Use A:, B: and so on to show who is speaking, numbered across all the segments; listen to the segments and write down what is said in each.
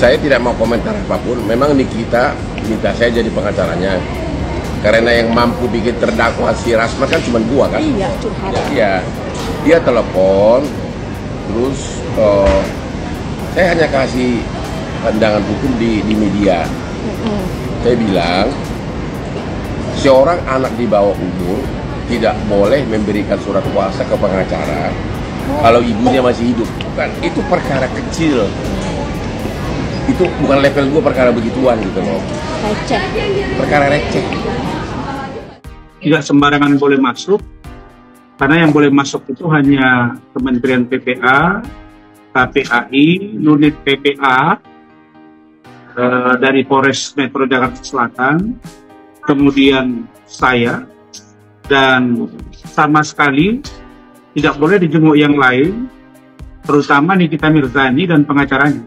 A: Saya tidak mau komentar apapun. Memang Nikita minta saya jadi pengacaranya. Karena yang mampu bikin terdakwa si Rasman kan cuma gua kan.
B: Iya, curhat.
A: Ya, dia telepon, terus saya hanya kasih pandangan hukum di media. Saya bilang, seorang anak di bawah umur tidak boleh memberikan surat kuasa ke pengacara kalau ibunya masih hidup. Bukan, itu perkara kecil. Itu bukan level gue perkara begituan gitu loh.
B: Receh.
A: Perkara receh.
C: Tidak sembarangan boleh masuk, karena yang boleh masuk itu hanya Kementerian PPA, KPAI, unit PPA dari Polres Metro Jakarta Selatan, kemudian saya, dan sama sekali tidak boleh dijenguk yang lain, terutama Nikita Mirzani dan pengacaranya,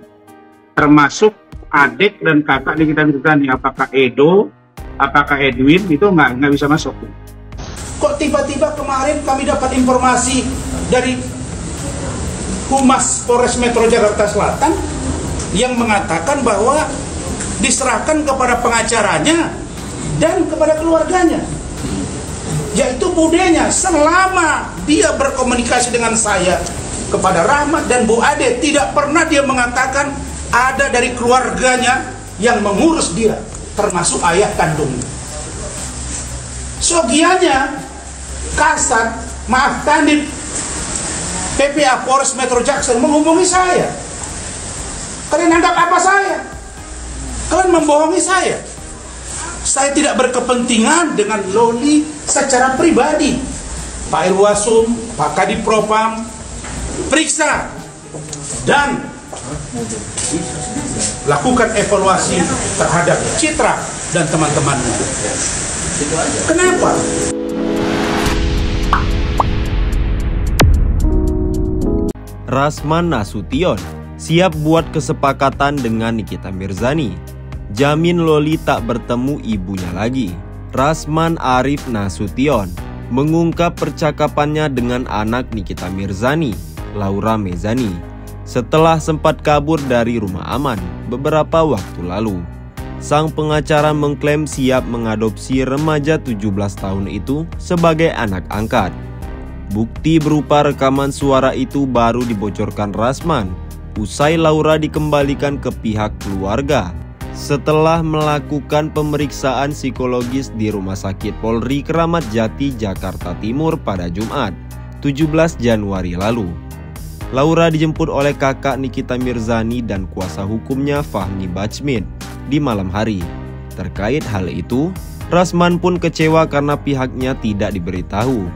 C: termasuk adik dan kakak Nikita Mirzani. Apakah Edo, apakah Edwin, itu nggak bisa masuk.
D: Kok tiba-tiba kemarin kami dapat informasi dari Humas Polres Metro Jakarta Selatan yang mengatakan bahwa diserahkan kepada pengacaranya dan kepada keluarganya, yaitu budenya. Selama dia berkomunikasi dengan saya, kepada Rahmat dan Bu Ade, tidak pernah dia mengatakan ada dari keluarganya yang mengurus dia, termasuk ayah kandungnya. Sogianya kasar, maaf Kanit PPA Polres Metro Jaksel menghubungi saya. Kalian anggap apa saya? Kalian membohongi saya. Saya tidak berkepentingan dengan Loli secara pribadi. Pak Irwasum, Pak Kadipropam, periksa dan lakukan evaluasi terhadap Citra dan teman-temannya. Kenapa?
E: Rasman Nasution siap buat kesepakatan dengan Nikita Mirzani. Jamin Loli tak bertemu ibunya lagi. Rasman Arif Nasution mengungkap percakapannya dengan anak Nikita Mirzani, Laura Mezani, setelah sempat kabur dari rumah aman beberapa waktu lalu. Sang pengacara mengklaim siap mengadopsi remaja 17 tahun itu sebagai anak angkat. Bukti berupa rekaman suara itu baru dibocorkan Rasman usai Laura dikembalikan ke pihak keluarga setelah melakukan pemeriksaan psikologis di Rumah Sakit Polri Kramat Jati, Jakarta Timur pada Jumat, 17 Januari lalu. Laura dijemput oleh kakak Nikita Mirzani dan kuasa hukumnya Fahmi Bachmid di malam hari. Terkait hal itu, Rasman pun kecewa karena pihaknya tidak diberitahu.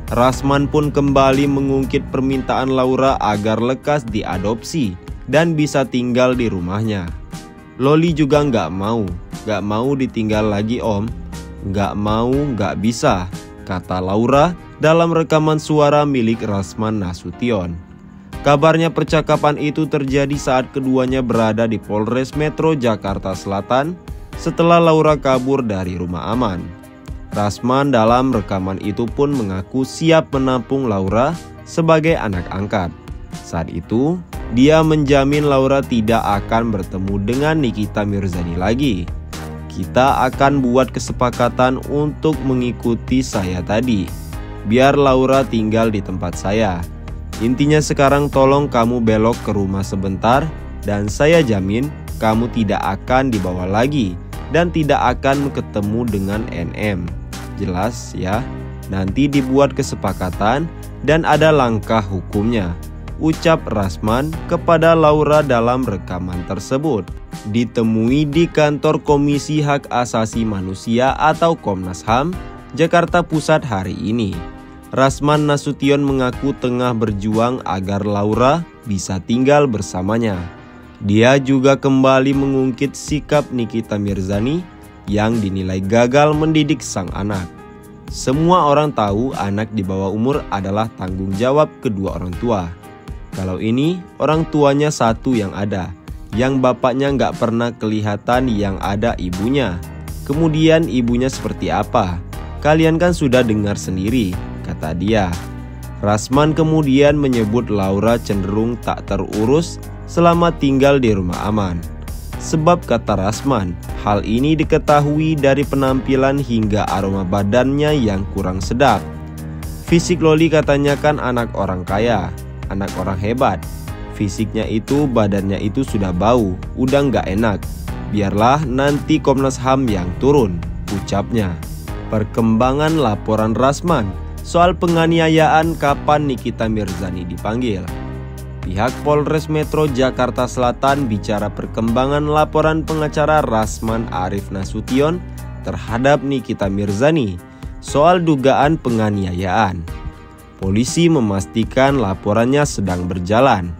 E: Rasman pun kembali mengungkit permintaan Laura agar lekas diadopsi dan bisa tinggal di rumahnya. Loli juga nggak mau ditinggal lagi om, nggak bisa, kata Laura dalam rekaman suara milik Rasman Nasution. Kabarnya percakapan itu terjadi saat keduanya berada di Polres Metro Jakarta Selatan setelah Laura kabur dari rumah aman. Rasman dalam rekaman itu pun mengaku siap menampung Laura sebagai anak angkat. Saat itu, dia menjamin Laura tidak akan bertemu dengan Nikita Mirzani lagi. Kita akan buat kesepakatan untuk mengikuti saya tadi, biar Laura tinggal di tempat saya. Intinya sekarang tolong kamu belok ke rumah sebentar dan saya jamin kamu tidak akan dibawa lagi dan tidak akan ketemu dengan NM. Jelas ya, nanti dibuat kesepakatan dan ada langkah hukumnya, ucap Rasman kepada Laura dalam rekaman tersebut. Ditemui di kantor Komisi Hak Asasi Manusia atau Komnas HAM, Jakarta Pusat hari ini. Rasman Nasution mengaku tengah berjuang agar Laura bisa tinggal bersamanya. Dia juga kembali mengungkit sikap Nikita Mirzani yang dinilai gagal mendidik sang anak. Semua orang tahu anak di bawah umur adalah tanggung jawab kedua orang tua. Kalau ini orang tuanya satu yang ada, yang bapaknya nggak pernah kelihatan, yang ada ibunya. Kemudian ibunya seperti apa? Kalian kan sudah dengar sendiri, kata dia. Rasman kemudian menyebut Laura cenderung tak terurus selama tinggal di rumah aman. Sebab kata Rasman, hal ini diketahui dari penampilan hingga aroma badannya yang kurang sedap. Fisik Loli katanya kan anak orang kaya, anak orang hebat. Fisiknya itu, badannya itu sudah bau, udah nggak enak. Biarlah nanti Komnas HAM yang turun, ucapnya. Perkembangan laporan Rasman soal penganiayaan, kapan Nikita Mirzani dipanggil? Pihak Polres Metro Jakarta Selatan bicara perkembangan laporan pengacara Rasman Arif Nasution terhadap Nikita Mirzani soal dugaan penganiayaan. Polisi memastikan laporannya sedang berjalan.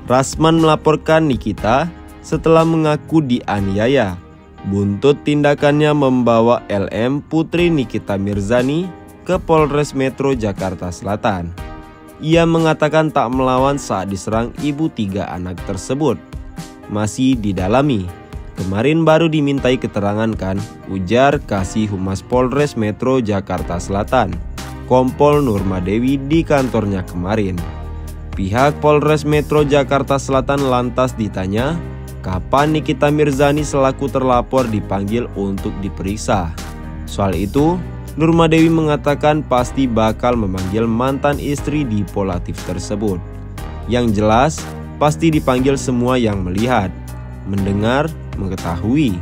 E: Rasman melaporkan Nikita setelah mengaku dianiaya. Buntut tindakannya membawa LM putri Nikita Mirzani ke Polres Metro Jakarta Selatan. Ia mengatakan tak melawan saat diserang ibu 3 anak tersebut. Masih didalami. Kemarin baru dimintai keterangan kan, ujar Kasih Humas Polres Metro Jakarta Selatan, Kompol Nurmadewi di kantornya kemarin. Pihak Polres Metro Jakarta Selatan lantas ditanya, kapan Nikita Mirzani selaku terlapor dipanggil untuk diperiksa. Soal itu, Nurmadewi mengatakan pasti bakal memanggil mantan istri dipolatif tersebut. Yang jelas, pasti dipanggil semua yang melihat, mendengar, mengetahui,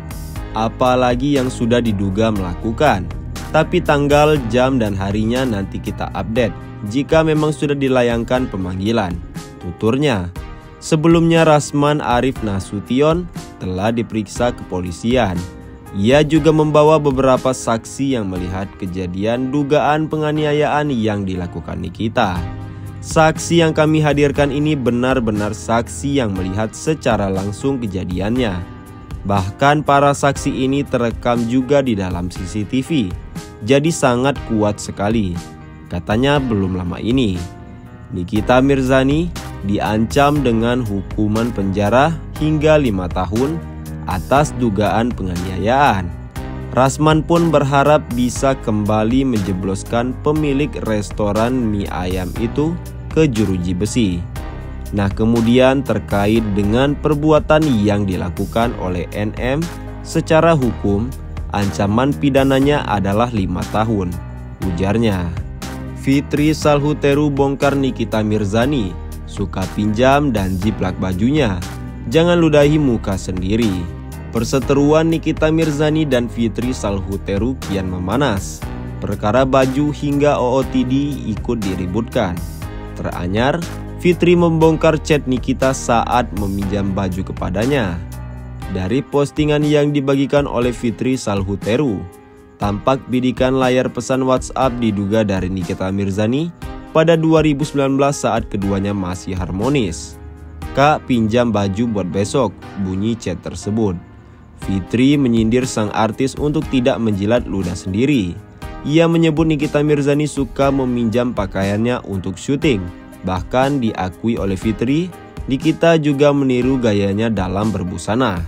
E: apalagi yang sudah diduga melakukan. Tapi tanggal, jam, dan harinya nanti kita update jika memang sudah dilayangkan pemanggilan, tuturnya. Sebelumnya Rasman Arif Nasution telah diperiksa kepolisian. Ia juga membawa beberapa saksi yang melihat kejadian dugaan penganiayaan yang dilakukan Nikita. Saksi yang kami hadirkan ini benar-benar saksi yang melihat secara langsung kejadiannya. Bahkan para saksi ini terekam juga di dalam CCTV. Jadi sangat kuat sekali. Katanya belum lama ini, Nikita Mirzani diancam dengan hukuman penjara hingga 5 tahun atas dugaan penganiayaan. Rasman pun berharap bisa kembali menjebloskan pemilik restoran mie ayam itu ke jeruji besi. Nah, kemudian terkait dengan perbuatan yang dilakukan oleh NM, secara hukum ancaman pidananya adalah 5 tahun, ujarnya. Fitri Salhuteru bongkar Nikita Mirzani suka pinjam dan jiplak bajunya. Jangan ludahi muka sendiri. Perseteruan Nikita Mirzani dan Fitri Salhuteru kian memanas. Perkara baju hingga OOTD ikut diributkan. Teranyar, Fitri membongkar chat Nikita saat meminjam baju kepadanya. Dari postingan yang dibagikan oleh Fitri Salhuteru, tampak bidikan layar pesan WhatsApp diduga dari Nikita Mirzani pada 2019 saat keduanya masih harmonis. "Kak, pinjam baju buat besok," bunyi chat tersebut. Fitri menyindir sang artis untuk tidak menjilat ludah sendiri. Ia menyebut Nikita Mirzani suka meminjam pakaiannya untuk syuting. Bahkan diakui oleh Fitri, Nikita juga meniru gayanya dalam berbusana.